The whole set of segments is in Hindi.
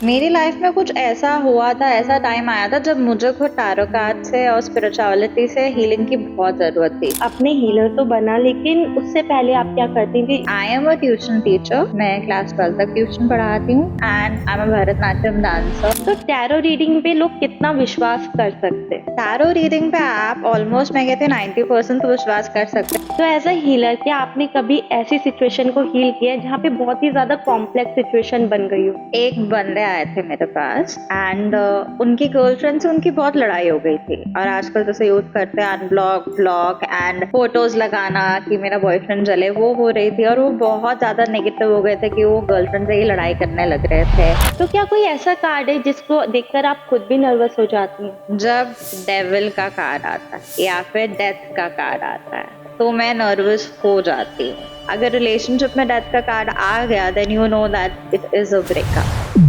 मेरी लाइफ में कुछ ऐसा हुआ था, ऐसा टाइम आया था जब मुझे खुद टैरो कार्ड से और स्पिरिचुअलिटी से हीलिंग की बहुत जरूरत थी। आपने हीलर तो बना, लेकिन उससे पहले आप क्या करती थी? आई एम अ ट्यूशन टीचर। मैं क्लास 12 तक ट्यूशन पढ़ाती हूँ and I am a Bharatanatyam dancer. तो टैरो रीडिंग पे लोग कितना विश्वास कर सकते हैं? टैरो रीडिंग पे आप ऑलमोस्ट मैं कहती हूँ 90% तो विश्वास कर सकते हैं। तो एज अ हीलर क्या आपने कभी ऐसी सिचुएशन को हील किया है जहाँ पे बहुत ही ज्यादा कॉम्प्लेक्स सिचुएशन बन गई हो? एक बंदे आए थे मेरे पास एंड उनकी गर्लफ्रेंड से उनकी बहुत लड़ाई हो गई थी। और आजकल जैसे यूज करते हैं अनब्लॉक, ब्लॉक एंड फोटोज लगाना कि मेरा बॉयफ्रेंड जले, वो हो रही थी। और वो बहुत ज्यादा नेगेटिव हो गए थे कि वो गर्लफ्रेंड से ही लड़ाई करने लग रहे थे। तो क्या कोई ऐसा कार्ड है जिसको देखकर आप खुद भी नर्वस हो जाती हैं? जब डेविल का कार्ड आता है या फिर डेथ का कार्ड आता है तो मैं नर्वस हो जाती हूँ। अगर रिलेशनशिप में डेथ का कार्ड आ गया then you know that it is a breakup.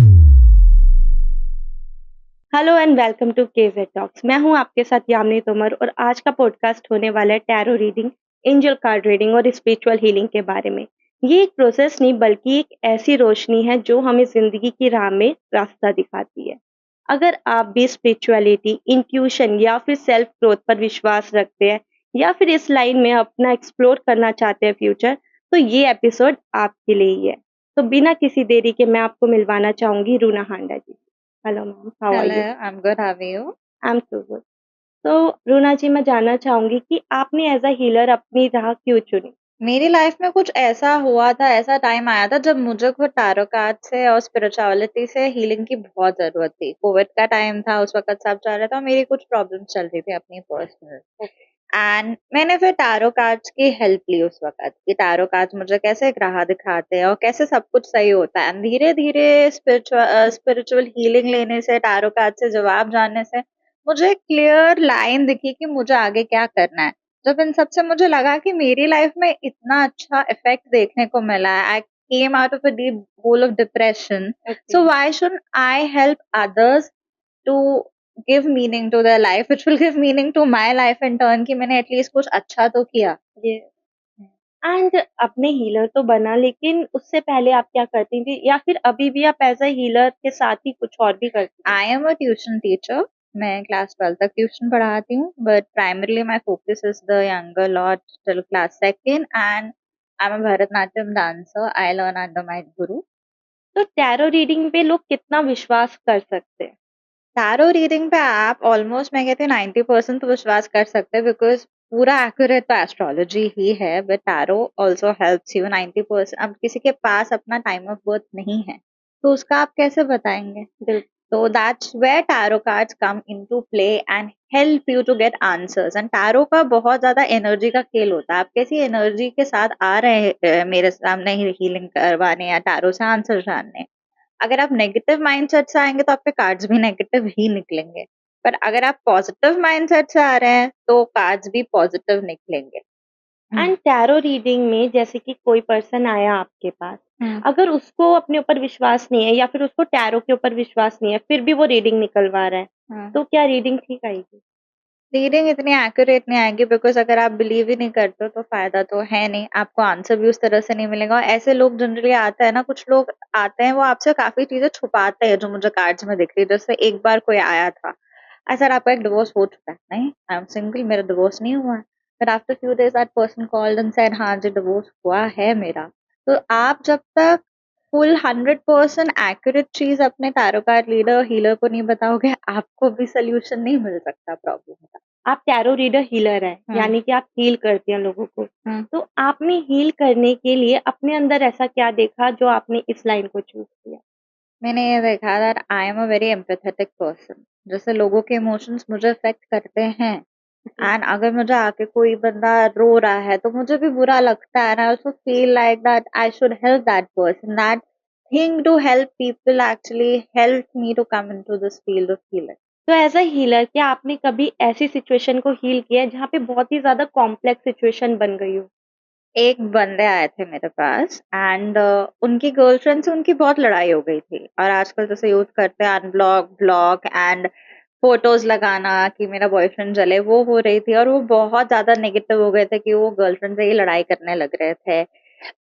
Hello and welcome to KZ Talks. मैं हूं आपके साथ यामिनी तोमर और आज का पॉडकास्ट होने वाला है tarot reading, angel card reading और स्पिरिचुअल हीलिंग के बारे में। ये एक प्रोसेस नहीं बल्कि एक ऐसी रोशनी है जो हमें जिंदगी की राह में रास्ता दिखाती है। अगर आप भी स्पिरिचुअलिटी, इंट्यूशन या फिर सेल्फ ग्रोथ पर विश्वास रखते हैं या फिर इस लाइन में अपना एक्सप्लोर करना चाहते हैं फ्यूचर, तो ये एपिसोड आपके लिए ही है। तो बिना किसी देरी के मैं आपको मिलवाना चाहूंगी Runa Handa ji. Hello ma'am, how are hello, you? I am good, how are you? I am so good. तो रूना जी, मैं जानना चाहूंगी कि आपने एज अ हीलर अपनी राह क्यों चुनी? मेरी लाइफ में कुछ ऐसा हुआ था, ऐसा टाइम आया था जब मुझे खुद टैरो कार्ड से और स्पिरिचुअलिटी से हीलिंग की बहुत जरूरत थी। कोविड का टाइम था, उस वक्त सब चल रहा था और मेरी कुछ प्रॉब्लम्स चल रही थी अपनी पर्सनल। एंड मैंने फिर टैरो कार्ड्स की हेल्प ली उस वक्त कि टैरो कार्ड्स मुझे कैसे एक राह दिखाते हैं और कैसे सब कुछ सही होता है। धीरे धीरे स्पिरिचुअल हीलिंग लेने से, टैरो कार्ड से जवाब जानने से मुझे क्लियर लाइन दिखी कि मुझे आगे क्या करना है। जब इन सब से मुझे लगा कि मेरी लाइफ में इतना अच्छा इफेक्ट देखने को मिला है, I came out of a deep hole of depression, so why should I help others to give meaning to their life, which will give meaning to my life in turn, कि मैंने एटलीस्ट कुछ अच्छा तो किया। ये एंड आपने हीलर तो बना, लेकिन उससे पहले आप क्या करती थी या फिर अभी भी आप एज अ हीलर के साथ ही कुछ और भी करती हैं? I am a tuition teacher. मैं क्लास 12 तक ट्यूशन पढ़ाती हूँ but primarily my focus is the younger lot till class second and I am a Bharatanatyam dancer. I learn under my गुरु। तो टैरो रीडिंग पे लोग कितना विश्वास कर सकते हैं? टैरो रीडिंग पे आप ऑलमोस्ट मैं कहती हूँ 90% तो विश्वास कर सकते हैं, बिकॉज पूरा एक्यूरेट तो एस्ट्रोलॉजी ही है but tarot also helps you 90%। अब किसी के पास अपना टाइम ऑफ बर्थ नहीं है तो उसका आप कैसे बताएंगे? बिल्कुल। So that's where tarot cards come into play and help you to get answers. And tarot का बहुत ज्यादा एनर्जी का खेल होता है। आप कैसी एनर्जी के साथ आ रहे हैं मेरे सामने ही हीलिंग करवाने या टैरो से आंसर जानने। अगर आप नेगेटिव माइंडसेट से आएंगे तो आपके कार्ड्स भी नेगेटिव ही निकलेंगे। पर अगर आप पॉजिटिव माइंडसेट से आ रहे हैं तो कार्ड्स भी पॉजिटिव निकलेंगे। एंड टैरो रीडिंग में जैसे कि कोई पर्सन आया आपके पास, हम्म। अगर उसको अपने ऊपर विश्वास नहीं है या फिर उसको टैरो के ऊपर विश्वास नहीं है, फिर भी वो रीडिंग निकलवा रहा है, हम्म। तो क्या रीडिंग ठीक आएगी? रीडिंग इतनी एक्यूरेट नहीं आएगी, बिकॉज अगर आप बिलीव ही नहीं करते हो तो फायदा तो है नहीं, आपको आंसर भी उस तरह से नहीं मिलेगा। और ऐसे लोग जनरली आते हैं ना, कुछ लोग आते हैं वो आपसे काफी चीजें छुपाते हैं जो मुझे कार्ड्स में दिख रही है। जैसे एक बार कोई आया था, सर आपका एक डिवोर्स हो चुका है? नहीं, आई एम सिंगल, मेरा डिवोर्स नहीं हुआ है। But after few days that person called and said हाँ जी डिवोर्स हुआ है मेरा। तो आप जब तक फुल 100% एक्यूरेट चीज अपने टैरो कार्ड लीडर हीलर को नहीं बताओगे, आपको भी सोल्यूशन नहीं मिल सकता प्रॉब्लम का। आप टैरो रीडर हीलर हैं, हम्म। यानी कि आप हील करते हैं लोगों को। हम्म। तो आपने हील करने के लिए अपने अंदर ऐसा क्या देखा जो आपने इस लाइन को चूज किया? मैंने ये देखा that I am a very empathetic person. जैसे लोगों के इमोशंस मुझे अफेक्ट करते हैं एंड अगर मुझे आके कोई बंदा रो रहा है तो मुझे भी बुरा लगता है। I also feel like that I should help that person. That thing to help people actually help me to come into this field of healing. तो एज अ हीलर क्या आपने कभी ऐसी सिचुएशन को हील किया है जहाँ पे बहुत ही ज्यादा कॉम्प्लेक्स सिचुएशन बन गई हो? एक बंदे आए थे मेरे पास एंड उनकी गर्लफ्रेंड से उनकी बहुत लड़ाई हो गई थी। और आजकल जैसे यूज करते हैं अनब्लॉक, ब्लॉक एंड फोटोज लगाना कि मेरा बॉयफ्रेंड जले, वो हो रही थी। और वो बहुत ज्यादा नेगेटिव हो गए थे कि वो गर्लफ्रेंड से ही लड़ाई करने लग रहे थे।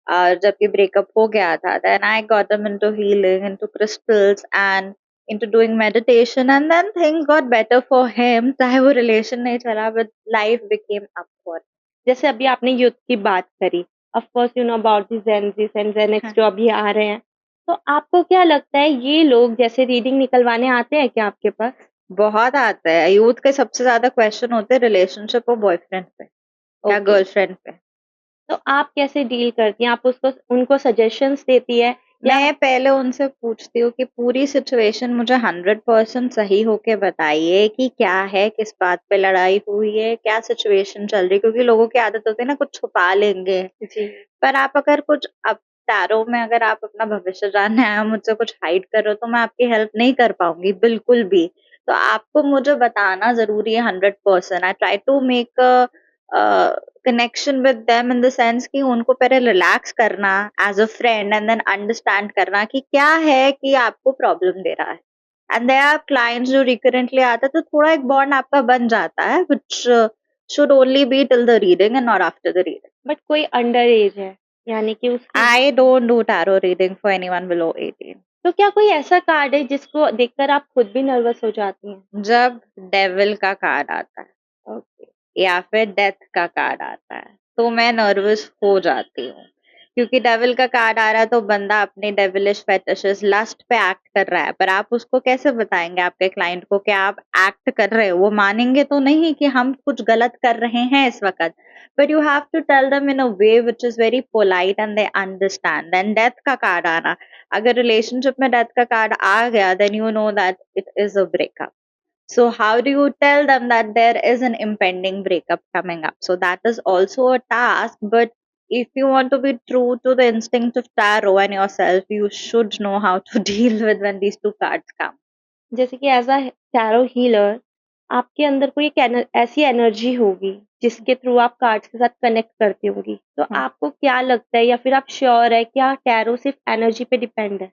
जबकि ब्रेकअप हो गया था, then I got them into healing, into crystals and into doing meditation, and then things got better for him. चाहे वो रिलेशन नहीं चला, but life became up for him. जैसे अभी आपने यूथ की बात करी, of course you know about the Gen Zs and Gen X हाँ, जो अभी आ रहे हैं। तो आपको क्या लगता है ये लोग जैसे रीडिंग निकलवाने आते हैं क्या आपके पास? बहुत आता है। यूथ के सबसे ज्यादा क्वेश्चन होते हैं रिलेशनशिप और बॉयफ्रेंड पे या ओके। गर्लफ्रेंड पे। तो आप कैसे डील करती हैं? आप उसको उनको सजेशंस देती है या मैं पहले उनसे पूछती हूँ कि पूरी सिचुएशन मुझे 100% सही होके बताइए कि क्या है, किस बात पे लड़ाई हुई है, क्या सिचुएशन चल रही है, क्योंकि लोगों की आदत होती है ना कुछ छुपा लेंगे। जी। पर आप अगर कुछ अब टैरो में अगर आप अपना भविष्य जानने आए हो, मुझसे कुछ हाइड कर रहे हो, तो मैं आपकी हेल्प नहीं कर पाऊंगी बिल्कुल भी। तो आपको मुझे बताना जरूरी है 100%। I try to make connection with them in the sense कि उनको पहले रिलैक्स करना as a friend, and then understand करना कि क्या है कि आपको प्रॉब्लम दे रहा है। एंड देयर आर क्लाइंट्स जो रिकरेंटली आता है, तो थोड़ा एक बॉन्ड आपका बन जाता है, which should only be till the reading and not after the reading. But कोई अंडर एज है, यानी कि उसकी I don't do tarot reading for anyone below 18. तो क्या कोई ऐसा कार्ड है जिसको देखकर आप खुद भी नर्वस हो जाती हैं? जब डेविल का कार्ड आता है ओके। या फिर डेथ का कार्ड आता है, तो मैं नर्वस हो जाती हूँ। क्योंकि डेविल का कार्ड आ रहा है तो बंदा अपने डेविलिश फेटिशेस लस्ट पे एक्ट कर रहा है, पर आप उसको कैसे बताएंगे आपके क्लाइंट को कि आप एक्ट कर रहे हो? वो मानेंगे तो नहीं कि हम कुछ गलत कर रहे हैं इस वक्त। But you have to tell them in a way which is very polite and they understand. Then death का कार्ड आना, अगर रिलेशनशिप में डेथ का कार्ड आ गया, then you know that it is a breakup. So how do you tell them that there is an impending breakup coming up? So that is also a task, but if you want to be true to the instinct of tarot and yourself, you should know how to deal with when these two cards come. जैसे कि एज़ अ टैरो हीलर आपके अंदर कोई एक ऐसी एनर्जी होगी जिसके थ्रू आप कार्ड्स के साथ कनेक्ट करती होंगी। तो Hmm. आपको क्या लगता है या फिर आप श्योर है क्या टैरो सिर्फ एनर्जी पे डिपेंड है?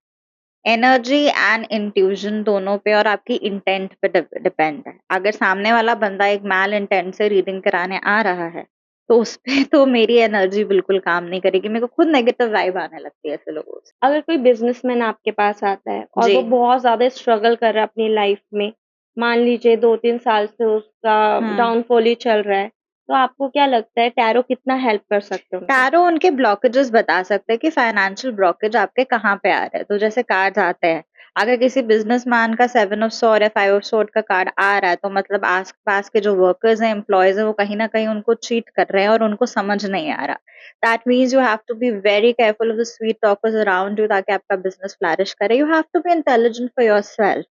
एनर्जी एंड इंट्यूजन दोनों पे और आपकी इंटेंट पे डिपेंड है। अगर सामने वाला बंदा एक मैल इंटेंट से रीडिंग कराने आ रहा है, तो उस पे तो मेरी एनर्जी बिल्कुल काम नहीं करेगी। मेरे को खुद नेगेटिव वाइब आने लगती है ऐसे लोगों से। अगर कोई बिज़नेसमैन आपके पास आता है और जी। वो बहुत ज़्यादा स्ट्रगल कर रहा है अपनी लाइफ में, मान लीजिए 2-3 साल से उसका हम्म। डाउनफॉल ही चल रहा है, तो आपको क्या लगता है टैरो कितना हेल्प कर सकते हैं उनको? टैरो उनके ब्लॉकेजेस बता सकते हैं कि फाइनेंशियल ब्लॉकेज आपके कहाँ पे आ रहे हैं। तो जैसे कार्ड्स आते हैं, अगर किसी बिजनेसमैन का 7 ऑफ सॉर्ड या 5 ऑफ सॉर्ड का कार्ड आ रहा है, तो मतलब आस पास के जो वर्कर्स हैं, एम्प्लॉयज हैं, वो कहीं ना कहीं उनको चीट कर रहे हैं और उनको समझ नहीं आ रहा। That means you have to be very careful of the sweet talkers around you, ताकि आपका बिजनेस फ्लरिश करे। You have to be intelligent for yourself.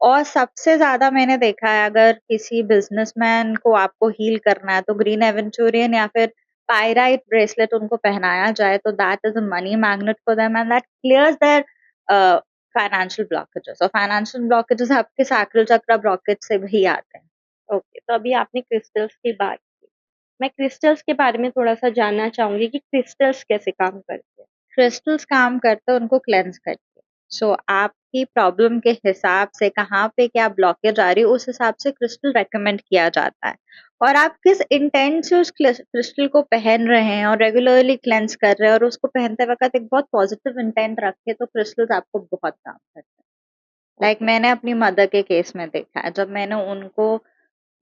और सबसे ज्यादा मैंने देखा है, अगर किसी बिजनेसमैन को आपको हील करना है, तो ग्रीन एवेंचुरियन या फिर पायराइट ब्रेसलेट उनको पहनाया जाए, तो that is a money magnet for them and that clears there financial blockages. और फाइनेंशियल ब्लॉकेजेस आपके सैक्रल चक्र ब्लॉकेज से भी आते हैं। ओके, तो अभी आपने क्रिस्टल्स की बात की। मैं क्रिस्टल्स के बारे में थोड़ा-सा जानना चाहूँगी कि क्रिस्टल्स कैसे काम करते हैं? क्रिस्टल्स काम करते हैं उनको क्लेंस करके। सो आपकी प्रॉब्लम के हिसाब से कहाँ पे क्या ब्लॉकेज आ रही है, उस हिसाब से क्रिस्टल रेकमेंड किया जाता है। और आप किस इंटेंट से उस क्रिस्टल को पहन रहे हैं और रेगुलरली क्लेंस कर रहे हैं, और उसको पहनते वक्त एक बहुत पॉजिटिव इंटेंट रखे, तो क्रिस्टल्स आपको बहुत काम करते हैं। Like okay. मैंने अपनी मदर के केस में देखा है, जब मैंने उनको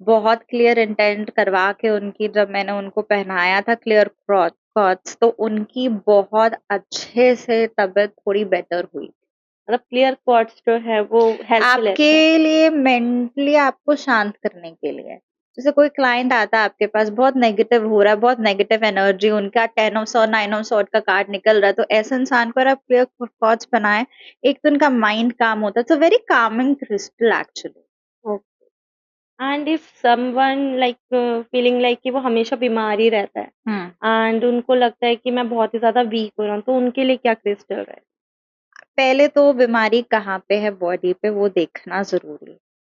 बहुत क्लियर इंटेंट करवा के उनकी जब मैंने उनको पहनाया था क्लियर क्लॉथ्स, तो उनकी बहुत अच्छे से तबीयत थोड़ी बेटर हुई। मतलब क्लियर क्वार्ट्ज जो है वो आपके हेल्पलेस है। लिए मेंटली आपको शांत करने के लिए। जैसे कोई क्लाइंट आता है आपके पास बहुत नेगेटिव हो रहा है, बहुत नेगेटिव एनर्जी, उनका 10 ऑफ सॉर्ड 9 ऑफ सॉर्ड का कार्ड निकल रहा है, तो ऐसे इंसान को अगर आप क्लियर क्लॉथ्स बनाए, एक तो उनका माइंड काम होता है। It's a very Kameng crystal actually. Okay. And if someone like feeling like कि वो हमेशा बीमार ही रहता हम्म। है एंड उनको लगता है कि मैं बहुत ही ज़्यादा वीक हो रहा हूँ, तो उनके लिए क्या क्रिस्टल है? पहले तो बीमारी कहाँ पे है बॉडी पे, वो देखना जरूरी है।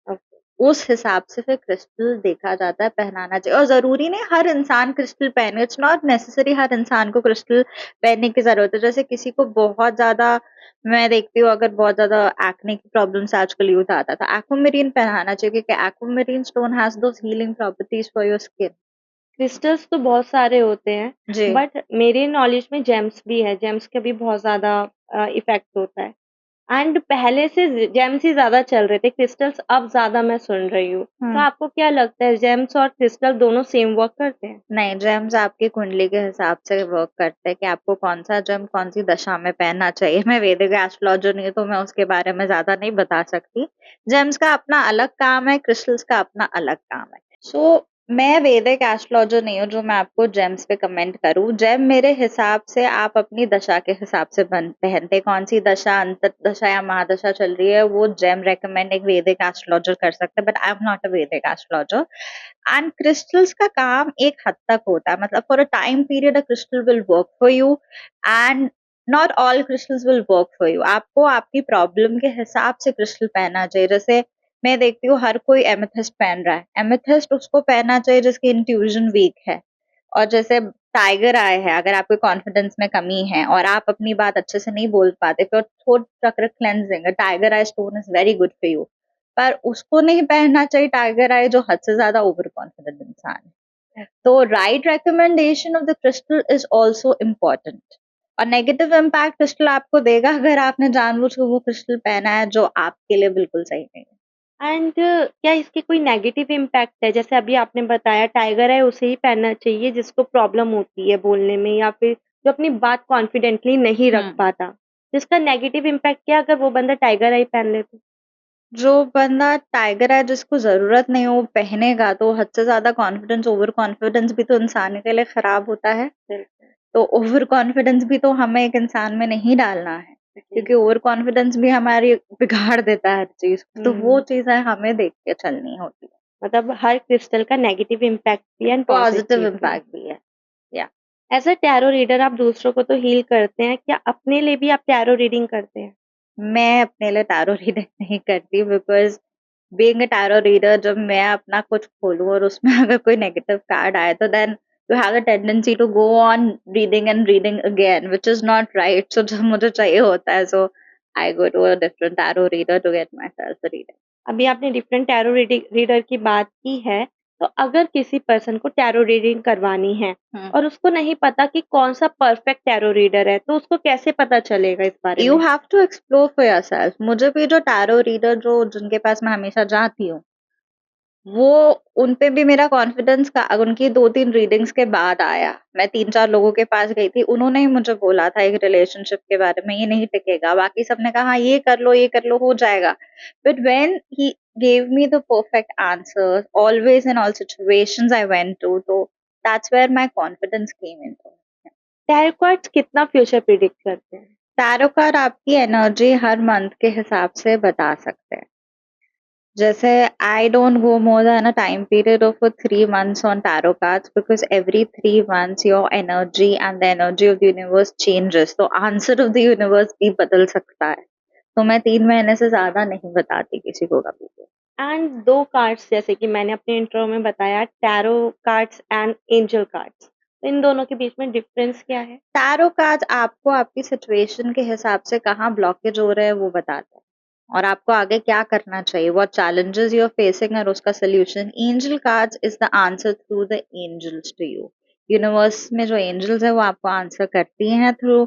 ओके। उस हिसाब से फिर क्रिस्टल देखा जाता है, पहनाना चाहिए। और जरूरी नहीं हर इंसान क्रिस्टल पहने। इट्स नॉट नेसेसरी हर इंसान को क्रिस्टल पहनने की जरूरत है। जैसे किसी को बहुत ज्यादा, मैं देखती हूँ अगर बहुत ज्यादा एक्ने की प्रॉब्लम्स आजकल यूथ आता था, एक्वामेरीन पहनाना चाहिए, क्योंकि aquamarine stone has those healing properties for your skin. Crystals तो बहुत सारे होते हैं, जी। बट मेरे नॉलेज में जेम्स भी है, जेम्स का भी बहुत ज़्यादा इफ़ेक्ट होता है। एंड पहले से जेम्स ही ज़्यादा चल रहे थे, क्रिस्टल्स अब ज़्यादा मैं सुन रही हूँ। तो हुँ। आपको क्या लगता है जेम्स और क्रिस्टल दोनों सेम वर्क करते हैं? नहीं, जेम्स आपकी कुंडली के हिसाब से वर्क करते हैं कि आपको कौन-सा जेम कौन-सी दशा में पहनना चाहिए। मैं वैदिक एस्ट्रोलॉजर नहीं हूँ, तो मैं उसके बारे में ज़्यादा नहीं बता सकती। जेम्स का अपना अलग काम है, क्रिस्टल्स का अपना अलग काम है। सो मैं वैदिक एस्ट्रोलॉजर नहीं हूँ, जो मैं आपको जेम्स पे कमेंट करूँ। जेम मेरे हिसाब से आप अपनी दशा के हिसाब से पहनते हैं। कौन-सी दशा, अंतर्दशा या महादशा चल रही है, वो जेम रिकमेंड एक वैदिक एस्ट्रोलॉजर कर सकता है, but I am not a वैदिक एस्ट्रोलॉजर। एंड क्रिस्टल्स का काम एक हद तक होता है, मतलब for a time period a crystal will work for you and not all crystals will work for you. आपको आपकी प्रॉब्लम के हिसाब से क्रिस्टल पहनना चाहिए। जैसे मैं देखती हूँ हर कोई एमेथिस्ट पहन रहा है, एमेथिस्ट उसको पहनना चाहिए जिसकी इंट्यूजन वीक है। और जैसे टाइगर आय है, अगर आपको कॉन्फिडेंस में कमी है और आप अपनी बात अच्छे से नहीं बोल पाते, फिर थोड़ा चक्र cleansing, tiger I stone is very good for you. पर उसको नहीं पहनना चाहिए टाइगर आय जो हद से ज्यादा ओवर कॉन्फिडेंट इंसान है। तो right recommendation of the crystal is also important. और नेगेटिव इम्पैक्ट क्रिस्टल आपको देगा अगर आपने जानबूझ के वो क्रिस्टल पहना है जो आपके लिए बिल्कुल सही नहीं है। एंड क्या इसके कोई नेगेटिव इम्पैक्ट है? जैसे अभी आपने बताया टाइगर है उसे ही पहनना चाहिए जिसको प्रॉब्लम होती है बोलने में या फिर जो अपनी बात कॉन्फिडेंटली नहीं रख हम्म। पाता। तो इसका नेगेटिव इम्पैक्ट क्या अगर वो बंदा टाइगर आई पहन ले तो? जो बंदा टाइगर है जिसको जरूरत नहीं हो वो पहनेगा तो हद से ज्यादा कॉन्फिडेंस, ओवर कॉन्फिडेंस भी तो इंसान के लिए खराब होता है। बिल्कुल। तो ओवर कॉन्फिडेंस भी तो हमें एक इंसान में नहीं डालना है, जी। क्योंकि ओवर कॉन्फिडेंस भी हमारी बिगाड़ देता है हर चीज को। तो वो हुँ। चीजें हमें देख के चलनी होती है। मतलब हर क्रिस्टल का नेगेटिव इम्पैक्ट भी है एंड पॉजिटिव पॉजिटिव भी है। इम्पैक्ट भी है। या एज़ अ टैरो रीडर आप दूसरों को तो हील करते हैं, क्या अपने लिए भी आप टैरो रीडिंग करते हैं? मैं अपने लिए टैरो रीडिंग नहीं करती, because being a tarot reader, जब मैं अपना कुछ खोलूं और उसमें अगर कोई नेगेटिव कार्ड आए तो then you have a tendency to go on reading and reading again, which is not right. So जब मुझे चाहिए होता है, so I go to a different tarot reader to get myself reading. अभी आपने डिफरेंट टैरो रीडर की बात की है, तो अगर किसी पर्सन को टैरो रीडिंग करवानी है और उसको नहीं पता कि कौन-सा परफेक्ट टैरो रीडर है, तो उसको कैसे पता चलेगा इस बारे यू में? Have to explore for yourself. मुझे भी जो टैरो रीडर जो जिनके पास मैं हमेशा जाती हूँ, वो उन पे भी मेरा कॉन्फिडेंस का उनकी 2-3 रीडिंग्स के बाद आया। मैं 3-4 लोगों के पास गई थी, उन्होंने ही मुझे बोला था एक रिलेशनशिप के बारे में, ये नहीं टिकेगा। बाकी सबने कहा हाँ, ये कर लो, हो जाएगा। But when he gave me the perfect answer, always in all situations I went to, तो that's where my confidence came in. Tarot cards कितना फ्यूचर प्रेडिक्ट करते हैं? टैरो कार्ड आपकी एनर्जी हर मंथ के हिसाब से बता सकते हैं। जैसे I don't go more than a time period of 3 months on tarot cards, because every 3 months your energy and the energy of the universe changes. तो answer of the universe भी बदल सकता है। तो मैं 3 महीने से ज्यादा नहीं बताती किसी को कभी भी। एंड 2 कार्ड्स जैसे कि मैंने अपने इंट्रो में बताया tarot cards and angel cards, तो इन दोनों के बीच में डिफरेंस क्या है? टैरो कार्ड्स आपको आपकी सिचुएशन के हिसाब से कहाँ ब्लॉकेज हो रहे हैं वो बताते हैं, और आपको आगे क्या करना चाहिए, what challenges you are facing और उसका solution. Angel cards is the answer through the angels to you. Universe में जो एंजल्स है वो आपको आंसर करती हैं थ्रू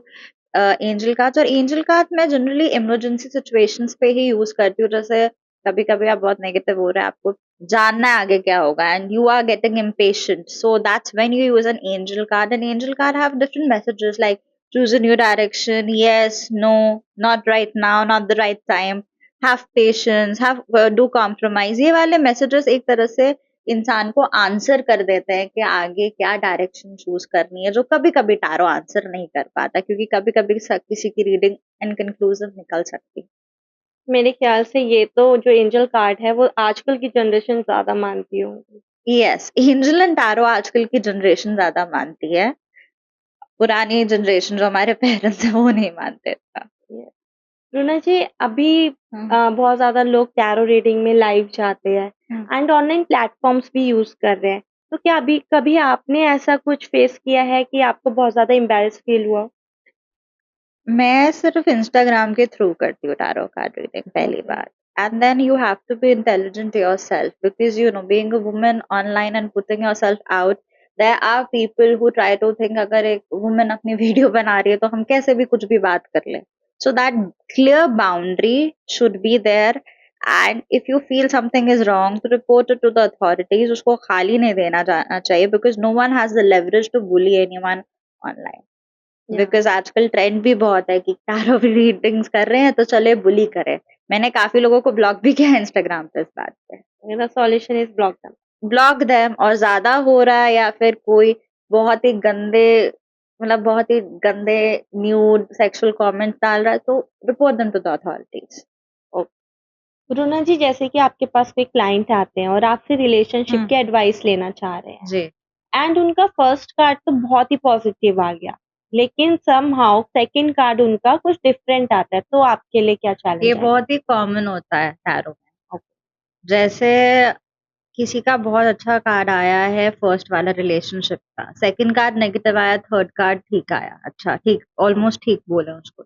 एंजल कार्ड्स। और एंजल कार्ड मैं जनरली इमरजेंसी सिचुएशंस पे ही यूज करती हूँ। जैसे कभी कभी आप बहुत नेगेटिव हो रहे हैं, आपको जानना है आगे क्या होगा, and you are getting impatient, so that's when you use an angel card. An angel card have different messages like choose a new direction, yes, no, not right now, not the right time, have patience, have do compromise। ये वाले messages एक तरह से इंसान को आंसर कर देते हैं कि आगे क्या डायरेक्शन चूज करनी है, जो कभी कभी टारो आंसर नहीं कर पाता, क्योंकि कभी कभी किसी की रीडिंग इनकंक्लूसिव निकल सकती। मेरे ख्याल से ये तो जो एंजल कार्ड है वो आजकल की जनरेशन ज़्यादा मानती होंगी। यस, एंजल एंड टारो आजकल की जनरेशन ज्यादा मानती है। पुरानी जनरेशन जो हमारे पेरेंट्स हैं वो नहीं मानते था। ये रुना जी अभी हम्म। बहुत ज़्यादा लोग टैरो रीडिंग में लाइव जाते हैं हम्म। एंड ऑनलाइन प्लेटफ़ॉर्म्स भी यूज़ कर रहे हैं। तो क्या अभी कभी आपने ऐसा कुछ फ़ेस किया है कि आपको बहुत ज़्यादा एम्बैरेस फ़ील हुआ? मैं सिर्फ इंस्टाग्राम के थ्रू करती हूँ टैरो कार्ड रीडिंग पहली ओके। बार। And then you have to be intelligent yourself, because you know being a woman online and putting yourself out, There are people who try to think अगर एक woman अपनी वीडियो बना रही है तो हम कैसे भी कुछ भी बात कर ले. So that clear boundary should be there. And if you feel something is wrong, to report it to the authorities. उसको खाली नहीं देना जाना चाहिए because no one has the leverage to bully anyone online. Because आजकल ट्रेंड भी बहुत है कि टैरो रीडिंग्स कर रहे हैं तो चले बुली करें. मैंने काफी लोगों को ब्लॉक भी किया इंस्टाग्राम पे इस बात पे. The solution is block them. और ज्यादा हो रहा है या फिर कोई बहुत ही गंदे मतलब बहुत ही गंदे न्यूड सेक्सुअल कमेंट्स डाल रहा है तो report them to the authorities. Runa ji, जैसे कि आपके पास कोई क्लाइंट आते हैं और आपसे रिलेशनशिप के एडवाइस लेना चाह रहे हैं जी. एंड उनका फर्स्ट कार्ड तो बहुत ही पॉजिटिव आ गया, लेकिन समहाउ सेकंड कार्ड उनका कुछ डिफरेंट आता है, तो आपके लिए क्या चैलेंज ये है? बहुत ही कॉमन होता है टैरो में. जैसे किसी का बहुत अच्छा कार्ड आया है फर्स्ट वाला रिलेशनशिप का, सेकंड कार्ड नेगेटिव आया, थर्ड कार्ड ठीक आया, अच्छा ठीक ऑलमोस्ट ठीक बोले उसको.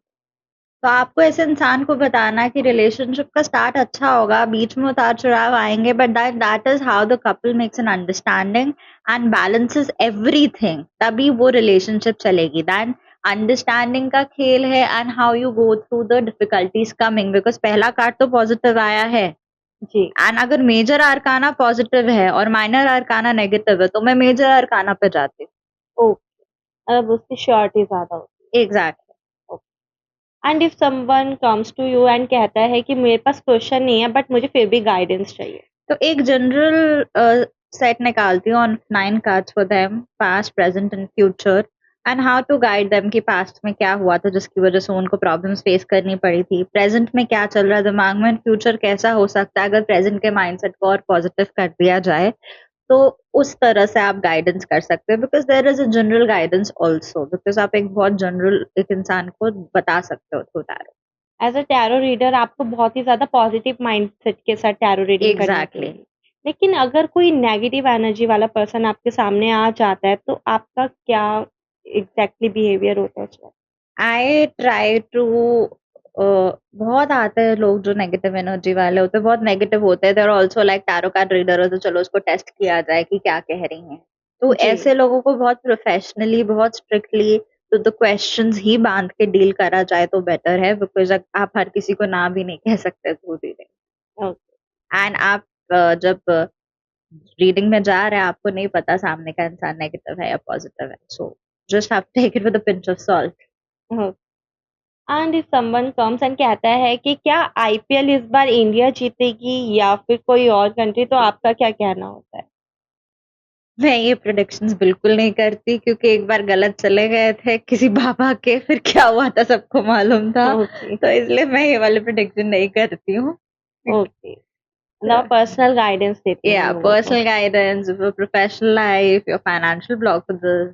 तो आपको ऐसे इंसान को बताना है कि रिलेशनशिप का स्टार्ट अच्छा होगा, बीच में उतार चढ़ाव आएंगे, but that is how the couple makes an understanding and balances everything. तभी वो रिलेशनशिप चलेगी. दैन अंडरस्टैंडिंग का खेल है and how you go through the difficulties coming. Because पहला कार्ड तो पॉजिटिव आया है जी. एंड अगर मेजर अरकाना पॉजिटिव है और माइनर अरकाना नेगेटिव है तो मैं मेजर अरकाना पे जाती हूँ. ओके, अब उसकी श्योरिटी ज्यादा होती है. Exactly. And if someone comes to you and कहता है कि मेरे पास क्वेश्चन नहीं है बट मुझे फिर भी गाइडेंस चाहिए, तो एक जनरल सेट निकालती हूँ on 9 cards for them, past present and future, and how to guide them कि पास्ट में क्या हुआ था जिसकी वजह से उनको प्रॉब्लम्स फेस करनी पड़ी थी, प्रेजेंट में क्या चल रहा है दिमाग में, फ्यूचर कैसा हो सकता है अगर प्रेजेंट के माइंडसेट को और पॉजिटिव कर दिया जाए. तो उस तरह से आप गाइडेंस कर सकते हैं. Because there is a general guidance also, because आप एक बहुत जनरल एक इंसान को बता सकते हो through tarot. As a tarot reader आपको बहुत ही ज्यादा पॉजिटिव माइंडसेट के साथ टैरो रीडिंग करनी एग्जैक्टली. चाहिए. लेकिन अगर कोई नेगेटिव एनर्जी वाला पर्सन आपके सामने आ जाता है तो आपका क्या एग्जैक्टली बिहेवियर होता है उस वक्त? आई ट्राई टू बहुत आते हैं लोग जो नेगेटिव एनर्जी वाले होते हैं, बहुत नेगेटिव होते हैं. There also like tarot card reader हो तो चलो उसको टेस्ट किया जाए कि क्या कह रही हैं. तो जी. ऐसे लोगों को बहुत प्रोफेशनली बहुत स्ट्रिक्टली तो द क्वेश्चंस ही बांध के डील करा जाए तो बेटर है. बिकॉज आप हर किसी को ना भी नहीं कह सकते थ्रू रीडिंग. ओके. एंड आप जब रीडिंग में जा रहे हैं आपको नहीं पता सामने का इंसान नेगेटिव है या पॉजिटिव है. So just have to take it with a pinch of salt. And if someone comes and कहता है कि क्या आईपीएल इस बार इंडिया जीतेगी या फिर कोई और कंट्री, तो आपका क्या कहना होता है? मैं ये प्रेडिक्शंस बिल्कुल नहीं करती क्योंकि एक बार गलत चले गए थे किसी बाबा के, फिर क्या हुआ था सबको मालूम था. ओके. तो इसलिए मैं ये वाले प्रेडिक्शन नहीं करती हूँ. ओके, मतलब पर्सनल गाइडेंस देती या हैं लोगों को. Personal guidance, professional life, your financial blockages,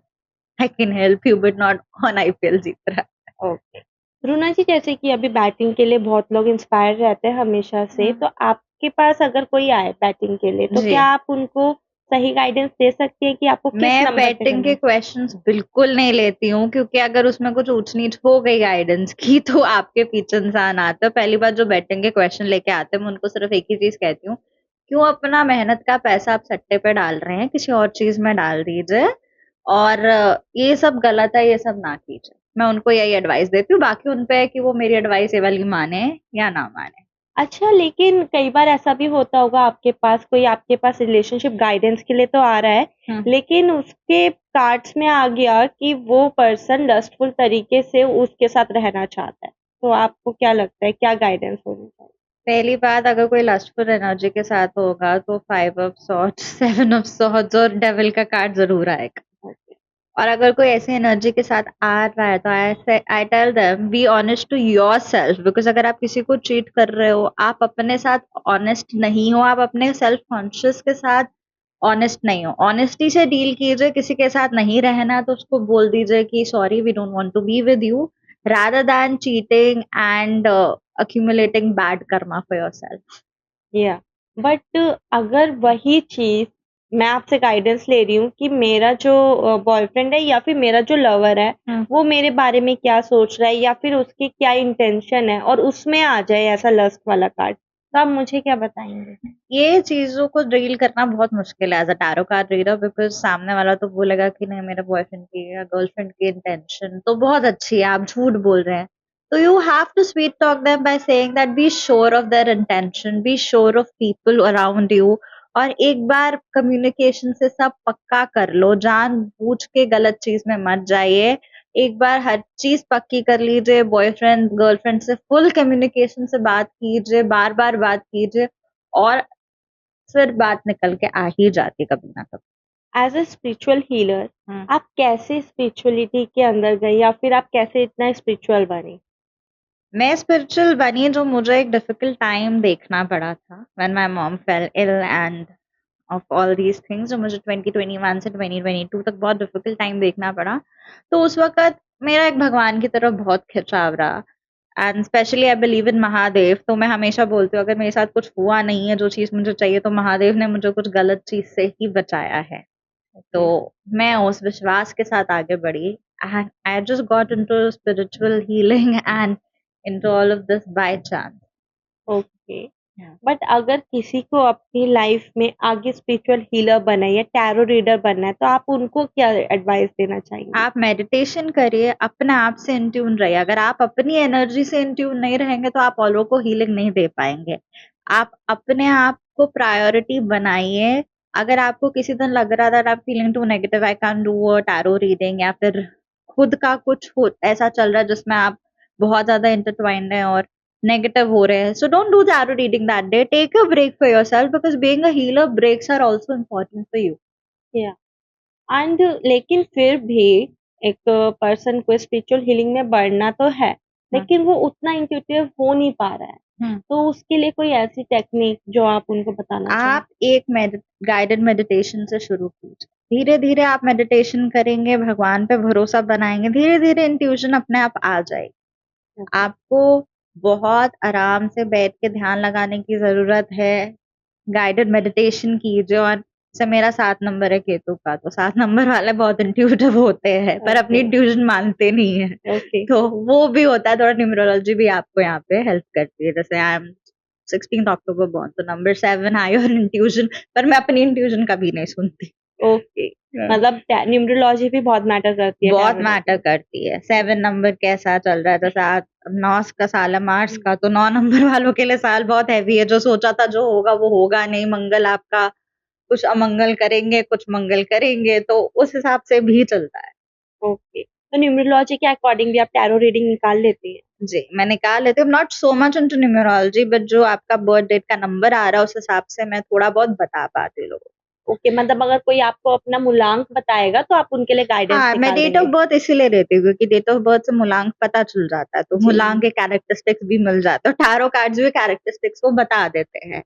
I can help you but not on IPL जीत रहा. ओके. रुना जी, जैसे कि अभी बैटिंग के लिए बहुत लोग इंस्पायर रहते हैं हमेशा से, तो आपके पास अगर कोई आए बैटिंग के लिए तो जी. क्या आप उनको सही गाइडेंस दे सकती हैं कि आपको किस मैं नंबर पे बैटिंग करना के है? क्वेश्चंस बिल्कुल नहीं लेती हूँ क्योंकि अगर उसमें कुछ ऊंच नीच हो गई गाइडेंस की तो आपके पीछे इंसान आता है. पहली बार जो बैटिंग के क्वेश्चन लेके आते हैं मैं उनको सिर्फ एक ही चीज कहती हूँ, क्यों अपना मेहनत का पैसा आप सट्टे पे डाल रहे हैं, किसी और चीज में डाल दीजिए. और ये सब गलत है, ये सब ना कीजिए. मैं उनको यही एडवाइस देती हूँ, बाकी उनपे है कि वो मेरी एडवाइस ये वाली माने या ना माने. अच्छा, लेकिन कई बार ऐसा भी होता होगा आपके पास कोई आपके पास रिलेशनशिप गाइडेंस के लिए तो आ रहा है, लेकिन उसके कार्ड्स में आ गया कि वो पर्सन लस्टफुल तरीके से उसके साथ रहना चाहता है, तो आपको क्या लगता है क्या गाइडेंस होनी चाहिए? पहली बात, अगर कोई लस्टफुल एनर्जी के साथ होगा तो 5 ऑफ सॉर्ड्स, 7 ऑफ सॉर्ड्स और डेविल का कार्ड जरूर आएगा. और अगर कोई ऐसी एनर्जी के साथ आ रहा है तो I tell them be honest to yourself. Because अगर आप किसी को चीट कर रहे हो, आप अपने साथ ऑनेस्ट नहीं हो, आप अपने सेल्फ कॉन्शियस के साथ ऑनेस्ट नहीं हो. ऑनेस्टी से डील कीजिए. किसी के साथ नहीं रहना तो उसको बोल दीजिए कि sorry we don't want to be with you, rather than cheating and accumulating bad karma for yourself. या बट अगर वही चीज मैं आपसे गाइडेंस ले रही हूँ कि मेरा जो बॉयफ्रेंड है या फिर मेरा जो लवर है वो मेरे बारे में क्या सोच रहा है या फिर उसकी क्या इंटेंशन है और उसमें आ जाए ऐसा लस्ट वाला कार्ड, तो आप मुझे क्या बताएंगे? ये चीजों को डील करना बहुत मुश्किल है as a tarot card reader, because सामने वाला तो बोलेगा कि नहीं मेरे बॉयफ्रेंड की या गर्लफ्रेंड की इंटेंशन तो बहुत अच्छी है, आप झूठ बोल रहे हैं। तो you have to sweet talk them by saying that be sure of their intention, be sure of people around you, और एक बार कम्युनिकेशन से सब पक्का कर लो, जान बूझ के गलत चीज में मत जाइए। एक बार हर चीज पक्की कर लीजिए, बॉयफ्रेंड गर्लफ्रेंड से फुल कम्युनिकेशन से बात कीजिए, बार बार बात कीजिए, और फिर बात निकल के आ ही जाती कभी ना कभी। एज अ स्पिरिचुअल हीलर हम्म। आप कैसे स्पिरिचुअलिटी के अंदर गए या फिर आप कैसे इतना स्पिरिचुअल बने? मैं स्पिरिचुअल बनी जो मुझे एक डिफिकल्ट टाइम देखना पड़ा था, when my mom fell ill and of all these things, जो मुझे 2021 से 2022 तक बहुत डिफिकल्ट टाइम देखना पड़ा। तो उस वक्त मेरा एक भगवान की तरफ बहुत खिंचाव रहा, and specially I believe in Mahadev. तो मैं हमेशा बोलती हूँ अगर मेरे साथ कुछ हुआ नहीं है जो चीज मुझे चाहिए, तो महादेव ने मुझे कुछ गलत चीज से ही बचाया है। तो मैं उस विश्वास के साथ आगे बढ़ी, and I just got into spiritual healing and into all of this by chance. Okay. But अगर किसी को अपनी लाइफ में आगे स्पिरिचुअल हीलर बनना है या टैरो रीडर बनना है तो आप उनको क्या एडवाइस देना चाहेंगे? आप मेडिटेशन करिए, अपने आप से इन ट्यून रहिए। अगर आप अपनी एनर्जी से इन ट्यून नहीं रहेंगे तो आप औरों को हीलिंग नहीं दे पाएंगे। आप अपने आप को प्रायोरिटी बनाइए। अगर आपको किसी दिन लग रहा था आप feeling too negative, I can do a tarot reading, या फिर खुद का कुछ हो ऐसा चल रहा है जिसमें आप बहुत ज्यादा इंटरट्वाइंड हैं और नेगेटिव हो रहे हैं, so don't do tarot reading that day, take a break for yourself, because being a healer breaks are also important for you. या एंड लेकिन फिर भी एक पर्सन को स्पिरिचुअल हीलिंग में बढ़ना तो है, लेकिन वो उतना इंट्यूटिव हो नहीं पा रहा है, तो उसके लिए कोई ऐसी टेक्निक जो आप उनको बताना चाहें? आप एक गाइडेड मेडिटेशन से शुरू कीजिए। धीरे धीरे आप मेडिटेशन करेंगे, भगवान पे भरोसा बनाएंगे, धीरे धीरे इंट्यूशन अपने आप आ जाएगी। ओके। आपको बहुत आराम से बैठ के ध्यान लगाने की जरूरत है। गाइडेड मेडिटेशन कीजिए। और से मेरा 7 नंबर है केतु का, तो 7 नंबर वाले बहुत इंट्यूटिव होते हैं पर अपनी ओके। इंट्यूशन मानते नहीं है। ओके। तो वो भी होता है, थोड़ा न्यूमरोलॉजी भी आपको यहाँ पे हेल्प करती है। जैसे आई एम 16 अक्टूबर बॉर्न, तो नंबर 7 आई और इंट्यूशन, पर मैं अपनी इंट्यूशन कभी नहीं सुनती। ओके। मतलब न्यूमरोलॉजी भी बहुत मैटर करती है बहुत टैरो रीडिंग मैटर में। करती है। 7 नंबर कैसा चल रहा है, जैसे आज 9 का साल है मार्च का, तो 9 नंबर वालों के लिए साल बहुत हैवी है। जो सोचा था जो होगा वो होगा नहीं। मंगल आपका कुछ अमंगल करेंगे, कुछ मंगल करेंगे, तो उस हिसाब से भी चलता है। ओके, तो न्यूमरोलॉजी के अकॉर्डिंग भी आप टैरो रीडिंग निकाल लेती हैं? जी, मैं निकाल लेती हूँ। Not so much into numerology, but जो आपका बर्थ डेट का नंबर आ रहा है उस हिसाब से मैं थोड़ा बहुत बता पाती हूँ लोगों को। ओके, मतलब अगर कोई आपको अपना मूलांक बताएगा तो आप उनके लिए गाइडेंस हाँ, मैं निकाल डेट ऑफ देंगे? बर्थ इसीलिए देती हूँ क्योंकि डेट ऑफ बर्थ से मूलांक पता चल जाता है, तो जी। मूलांक के कैरेक्टरिस्टिक्स भी मिल जाते हैं। टैरो कार्ड्स भी कैरेक्टरिस्टिक्स को बता देते हैं।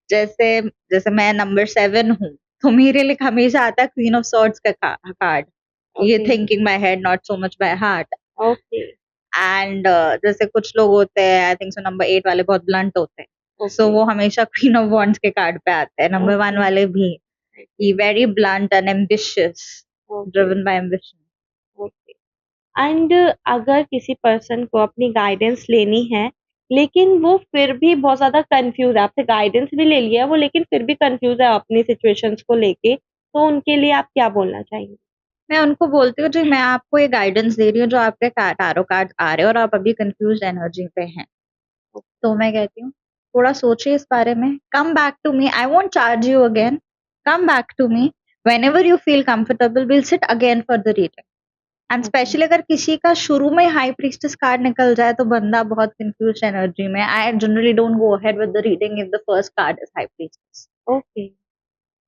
जैसे जैसे मैं नंबर 7 हूँ, तो मेरे लिए हमेशा आता है क्वीन ऑफ सॉर्ड्स का कार्ड। ये okay. Thinking by head not so much by heart. Okay. And जैसे कुछ लोग होते हैं, आई थिंक सो नंबर 8 वाले बहुत ब्लंट होते हैं, सो ओके। वो हमेशा क्वीन ऑफ वॉन्ड्स के कार्ड पे आते हैं। Number 1 okay. वाले भी very blunt and ambitious, okay. Driven by ambition. Okay. And अगर किसी पर्सन को अपनी गाइडेंस लेनी है लेकिन वो फिर भी बहुत ज्यादा कंफ्यूज है, आपसे गाइडेंस भी ले लिया है वो लेकिन फिर भी कंफ्यूज है अपनी सिचुएशंस को लेके, तो उनके लिए आप क्या बोलना चाहेंगे? मैं उनको बोलती हूँ जी मैं आपको ये गाइडेंस दे रही हूँ, जो आपके टैरो कार्ड आ रहे हैं और आप अभी कंफ्यूज एनर्जी पे हैं, तो मैं कहती हूँ थोड़ा सोचिए इस बारे में। Come back to me, I won't charge you again. Come back to me whenever you feel comfortable, we'll sit again for the reading. And okay. Specially अगर किसी का शुरू में हाई प्रीस्टेस कार्ड निकल जाए तो बंदा बहुत कंफ्यूज एनर्जी में, I generally don't go ahead with the reading if the first card is high priestess. Okay.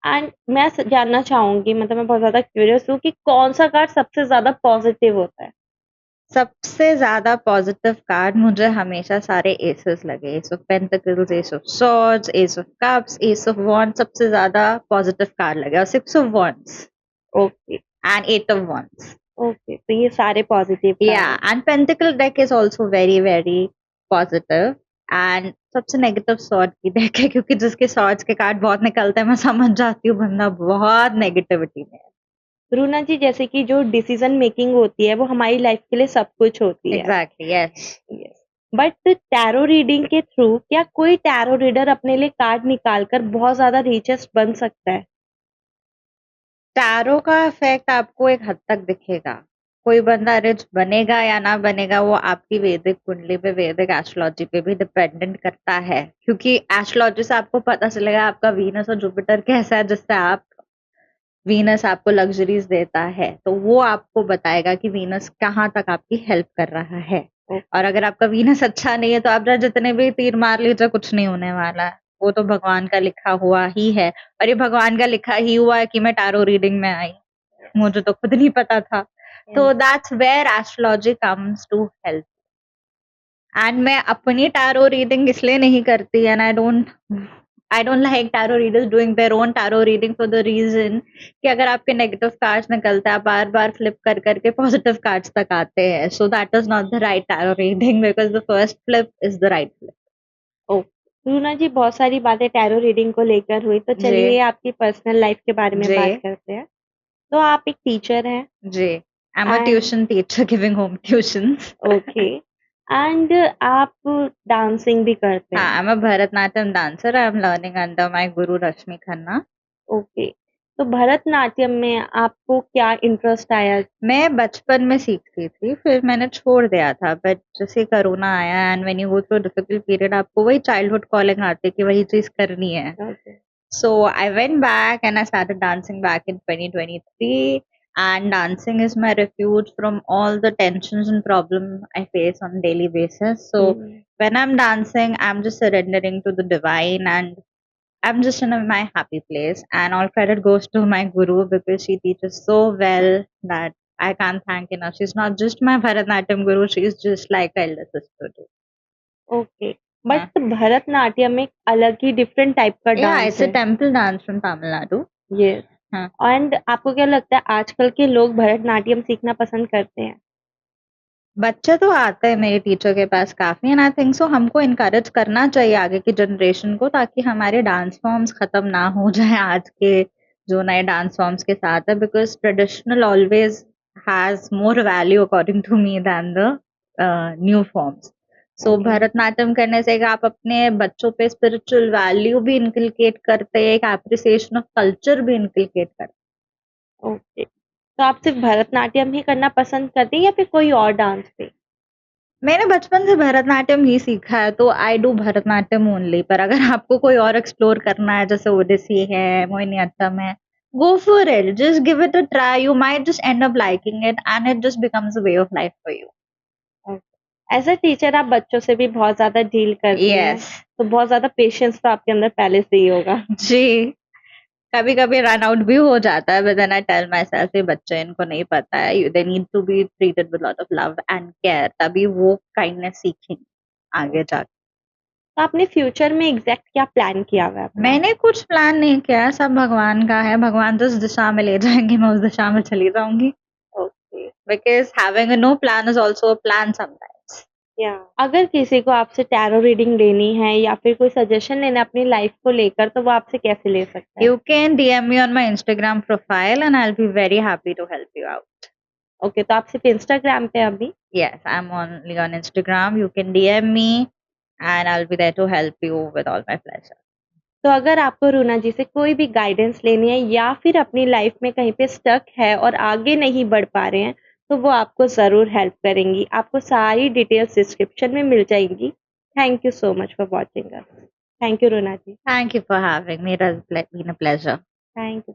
And मैं जानना चाहूंगी, मतलब मैं बहुत ज्यादा क्यूरियस हूँ कि कौन सा कार्ड सबसे ज्यादा पॉजिटिव होता है? सबसे ज्यादा पॉजिटिव कार्ड मुझे हमेशा सारे एसेस लगे, S of pentacles, S of swords, S of cups, S of wands सबसे ज्यादा पॉजिटिव कार्ड लगे, और 6 of wands okay. And 8 of wands. Okay, तो ये सारे पॉजिटिव या, कार्ड हैं। And pentacle deck is also very very positive. And सबसे नेगेटिव सॉर्ड की डेक है, क्योंकि जिसके सॉर्ड्स के कार्ड बहुत निकलते हैं मैं समझ जाती हूँ बंदा बहुत नेगेटिविटी में है। रूना जी, जैसे कि जो डिसीजन मेकिंग होती है वो हमारी लाइफ के लिए सब कुछ होती है। Exactly, yes. Yes. But tarot reading के थ्रू क्या कोई टैरो रीडर अपने लिए कार्ड निकालकर बहुत ज़्यादा रिचेस्ट बन सकता है? टैरो का इफेक्ट आपको एक हद तक दिखेगा। कोई बंदा रिच बनेगा या ना बनेगा वो आपकी वैदिक कुंडली पे, वैदिक एस्ट्रोलॉजी पे भी डिपेंडेंट करता है, क्योंकि एस्ट्रोलॉजी से आपको पता चलेगा आपका वीनस और जुपिटर कैसा है, जिससे आप वीनस आपको लग्जरीज देता है तो वो आपको बताएगा कि वीनस कहाँ तक आपकी हेल्प कर रहा है। और अगर आपका वीनस अच्छा नहीं है तो आप जितने भी तीर मार लीजिए कुछ नहीं होने वाला है, वो तो भगवान का लिखा हुआ ही है। और ये भगवान का लिखा ही हुआ है कि मैं टैरो रीडिंग में आई, मुझे तो खुद नहीं पता था। तो that's where astrology comes to help. And मैं अपनी टैरो रीडिंग इसलिए नहीं करती, and I don't like tarot readers doing their own tarot reading for the reason कि अगर आपके नेगेटिव कार्ड्स निकलते हैं बार बार फ्लिप कर करके पॉजिटिव कार्ड्स तक आते हैं, so that is not the right tarot reading because the first flip is the right flip. ओ, रूना जी, बहुत सारी बातें टैरो रीडिंग को लेकर हुई, तो जी चलिए आपकी पर्सनल लाइफ के बारे में जी बात करते हैं। तो आप एक टीचर हैं जी, I am a and tuition teacher giving home tuitions. Okay, and आप डांसिंग भी करते हाँ, हैं। I am a Bharatanatyam dancer, I am learning under my guru Rashmi Khanna. Okay, तो भरतनाट्यम में आपको क्या इंटरेस्ट आया? मैं बचपन में सीखती थी, फिर मैंने छोड़ दिया था, बट जैसे कोरोना आया and when you go through difficult period आपको वही चाइल्डहुड कॉलिंग आती है कि वही चीज करनी है। Okay, So I went back and I started dancing back in 2023. And dancing is my refuge from all the tensions and problems I face on daily basis. So when I'm dancing, I'm just surrendering to the divine and I'm just in my happy place. And all credit goes to my guru because she teaches so well that I can't thank enough. She's not just my Bharatanatyam guru, she's just like a elder sister too. Okay, Yeah. But Bharatanatyam एक अलग ही डिफरेंट टाइप का Yeah, डांस it's a है। temple dance from Tamil Nadu. Yes, हाँ. एंड आपको क्या लगता है आजकल के लोग भरतनाट्यम सीखना पसंद करते हैं? बच्चे तो आते हैं मेरे टीचर के पास काफी, एंड आई थिंक सो हमको इनकरेज करना चाहिए आगे की जनरेशन को, ताकि हमारे डांस फॉर्म्स खत्म ना हो जाए आज के जो नए डांस फॉर्म्स के साथ है, because traditional always has more value according to me than the new forms. So okay, Bharatanatyam करने से आप अपने बच्चों पे स्पिरिचुअल वैल्यू भी इनकलकेट करते हैं, एक एप्रिसिएशन ऑफ कल्चर भी इनकलकेट करते ओके, तो आप सिर्फ भरतनाट्यम ही करना पसंद करते हैं या फिर कोई और डांस भी? मैंने बचपन से भरतनाट्यम ही सीखा है तो आई डू भरतनाट्यम ओनली, पर अगर आपको कोई और एक्सप्लोर करना है जैसे ओडिसी है, मोहिनीअट्टम है, go for it, just give it a try, you might just end up liking it and it just becomes a way of life for you. As a teacher आप बच्चों से भी बहुत ज्यादा डील करती हैं, यस। तो बहुत ज्यादा पेशेंस तो आपके अंदर पहले से ही होगा। जी, कभी कभी रन आउट भी हो जाता है, but then I tell myself ये बच्चे, इनको नहीं पता है, they need to be treated with lot of love and care, तभी वो काइंडनेस सीखेंगे आगे जाके। तो आपने फ्यूचर में एग्जैक्ट क्या प्लान किया हुआ है अपना? मैंने कुछ प्लान नहीं किया है, सब भगवान का है, भगवान जिस दिशा में ले जाएंगे मैं उस दिशा में चली जाऊंगी, okay, because having a no plan is also a plan sometimes. या अगर किसी को आपसे टैरो रीडिंग लेनी है या फिर कोई सजेशन लेना है अपनी लाइफ को लेकर, तो वो आपसे कैसे ले सकता है? You can DM me on my Instagram profile and I'll be very happy to help you out. Okay, तो आप सिर्फ इंस्टाग्राम पे अभी? Yes, I'm only on Instagram. You can DM me and I'll be there to help you with all my pleasure. तो अगर आपको रूना जी से कोई भी गाइडेंस लेनी है या फिर अपनी लाइफ में कहीं पे स्टक है और आगे नहीं बढ़ पा रहे हैं, तो वो आपको ज़रूर हेल्प करेंगी। आपको सारी डिटेल्स डिस्क्रिप्शन में मिल जाएंगी। Thank you so much for watching us. Thank you Runa ji. Thank you for having me. It has been a pleasure. Thank you.